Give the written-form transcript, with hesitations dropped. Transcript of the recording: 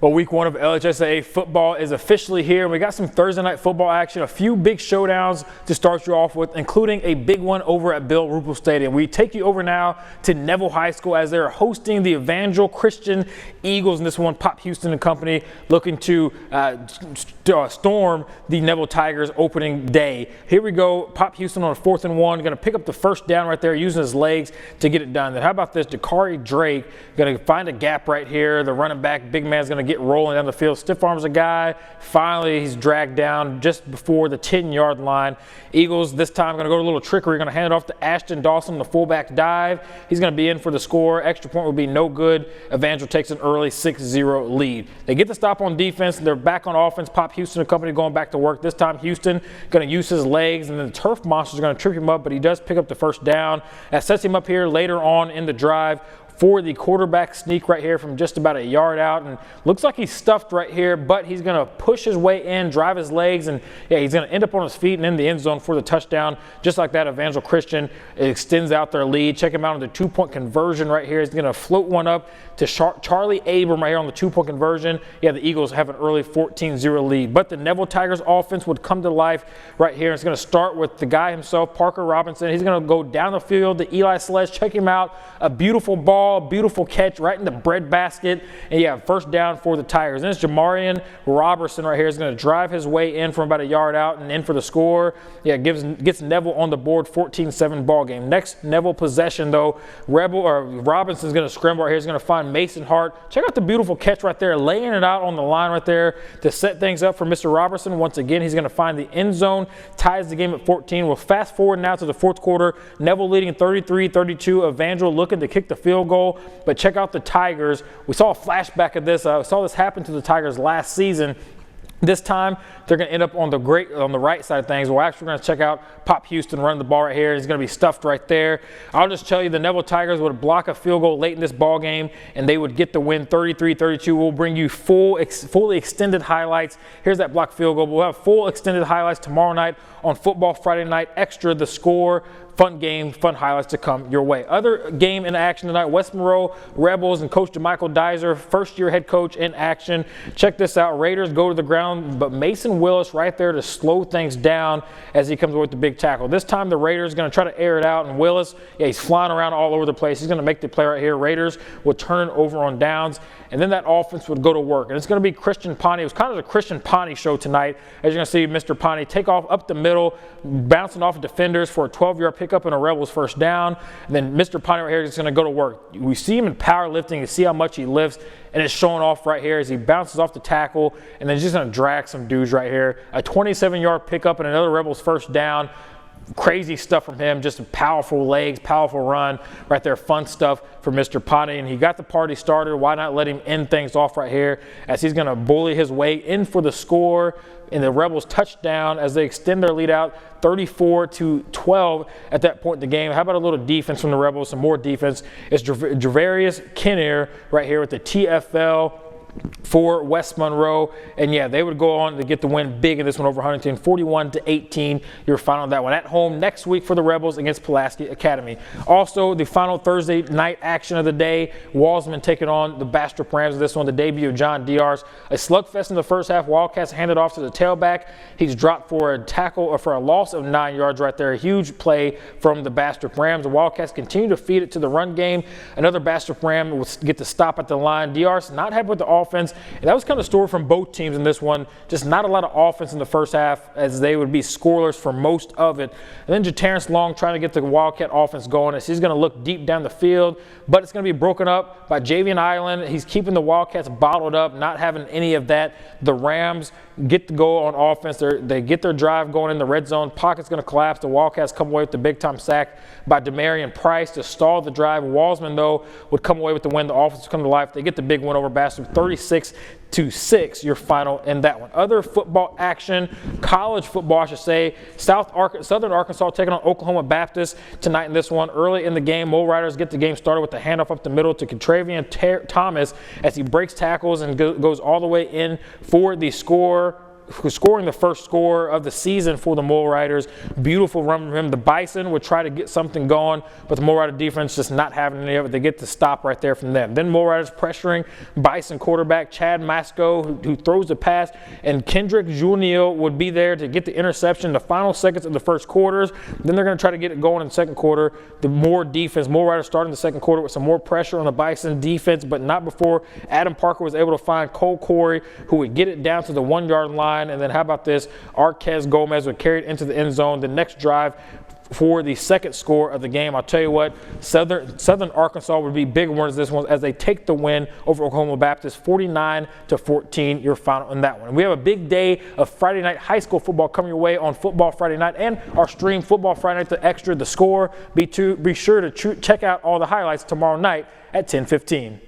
Well, week one of LHSAA football is officially here. We got some Thursday night football action, a few big showdowns to start you off with, including a big one over at Bill Ruppel Stadium. We take you over now to Neville High School as they're hosting the Evangel Christian Eagles in this one. Pop Houston and company looking to storm the Neville Tigers opening day. Here we go. Pop Houston on a 4th and 1, going to pick up the first down right there, using his legs to get it done. Then how about this? Dakari Drake going to find a gap right here. The running back, big man's going to get rolling down the field. Stiff arms a guy. Finally, he's dragged down just before the 10-yard line. Eagles this time going to go to a little trickery. Going to hand it off to Ashton Dawson, the fullback dive. He's going to be in for the score. Extra point will be no good. Evangel takes an early 6-0 lead. They get the stop on defense. They're back on offense. Pop Houston and company going back to work. This time Houston going to use his legs, and then the turf monsters are going to trip him up, but he does pick up the first down. That sets him up here later on in the drive for the quarterback sneak right here from just about a yard out, and looks like he's stuffed right here, but he's going to push his way in, drive his legs, and yeah, he's going to end up on his feet and in the end zone for the touchdown. Just like that, Evangel Christian extends out their lead. Check him out on the 2-point conversion right here. He's going to float one up to Charlie Abram right here on the 2-point conversion. Yeah, the Eagles have an early 14-0 lead, but the Neville Tigers offense would come to life right here. It's going to start with the guy himself, Parker Robinson. He's going to go down the field to Eli Sledge. Check him out. A beautiful ball. Beautiful catch right in the bread basket, and yeah, first down for the Tigers. And it's Jamarian Robertson right here is going to drive his way in from about a yard out and in for the score. Yeah, gets Neville on the board, 14-7 ball game. Next Neville possession though, Robinson's going to scramble right here. He's going to find Mason Hart. Check out the beautiful catch right there, laying it out on the line right there to set things up for Mr. Robertson. Once again, he's going to find the end zone, ties the game at 14. We'll fast forward now to the fourth quarter. Neville leading 33-32. Evangel looking to kick the field goal. But check out the Tigers. We saw a flashback of this. I saw this happen to the Tigers last season. This time, they're going to end up on the right side of things. We're actually going to check out Pop Houston running the ball right here. He's going to be stuffed right there. I'll just tell you, the Neville Tigers would block a field goal late in this ball game, and they would get the win 33-32. We'll bring you fully extended highlights. Here's that blocked field goal. We'll have full extended highlights tomorrow night on Football Friday Night Extra, the score. Fun game, fun highlights to come your way. Other game in action tonight, West Monroe Rebels and Coach DeMichael Dizer, first-year head coach in action. Check this out. Raiders go to the ground, but Mason Willis right there to slow things down as he comes away with the big tackle. This time the Raiders are going to try to air it out, and Willis, yeah, he's flying around all over the place. He's going to make the play right here. Raiders will turn it over on downs, and then that offense would go to work. And it's going to be Christian Pawnee. It was kind of the Christian Pawnee show tonight. As you're going to see Mr. Pawnee take off up the middle, bouncing off of defenders for a 12-yard pickup and a Rebels first down. And then Mr. Pawnee right here is going to go to work. We see him in powerlifting. You see how much he lifts, and it's showing off right here as he bounces off the tackle, and then he's just going to drag some dudes right here. A 27-yard pickup and another Rebels first down. Crazy stuff from him, just powerful legs, powerful run right there. Fun stuff for Mr. Pawnee, and he got the party started. Why not let him end things off right here as he's going to bully his way in for the score in the Rebels touchdown as they extend their lead out 34-12 at that point in the game. How about a little defense from the Rebels? Some more defense. It's Javarius Kinnear right here with the TFL for West Monroe, and yeah, they would go on to get the win big in this one over Huntington, 41-18. Your final on that one at home next week for the Rebels against Pulaski Academy. Also, the final Thursday night action of the day, Walsman taking on the Bastrop Rams. This one, the debut of John Diars. A slugfest in the first half. Wildcats handed off to the tailback. He's dropped for a tackle or for a loss of 9 yards right there. A huge play from the Bastrop Rams. The Wildcats continue to feed it to the run game. Another Bastrop Ram will get the stop at the line. Diars not happy with the offense. And that was kind of the story from both teams in this one. Just not a lot of offense in the first half as they would be scoreless for most of it. And then Terrence Long trying to get the Wildcat offense going as he's going to look deep down the field, but it's going to be broken up by Javian Island. He's keeping the Wildcats bottled up, not having any of that. The Rams get to go on offense. They get their drive going in the red zone. Pocket's going to collapse. The Wildcats come away with the big-time sack by Demarion Price to stall the drive. Walsman, though, would come away with the win. The offense would come to life. They get the big win over Bastrop, 36-6, your final in that one. Other football action, college football, I should say. Southern Arkansas taking on Oklahoma Baptist tonight in this one. Early in the game, Mole Riders get the game started with the handoff up the middle to Contravian Thomas as he breaks tackles and goes all the way in for the score. scoring the first score of the season for the Mole Riders. Beautiful run from him. The Bison would try to get something going, but the Mole Rider defense just not having any of it. They get the stop right there from them. Then Mole Riders pressuring Bison quarterback Chad Masco, who throws the pass, and Kendrick Juniel would be there to get the interception in the final seconds of the first quarters. Then they're going to try to get it going in the second quarter. The more defense, Mole Riders starting the second quarter with some more pressure on the Bison defense, but not before Adam Parker was able to find Cole Corey, who would get it down to the 1-yard line. And then how about this? Arquez Gomez would carry it into the end zone. The next drive for the second score of the game. I'll tell you what, Southern Arkansas would be big winners this one as they take the win over Oklahoma Baptist, 49-14, your final in that one. And we have a big day of Friday night high school football coming your way on Football Friday night and our stream Football Friday night, the Extra, the Score. Be sure to check out all the highlights tomorrow night at 10:15.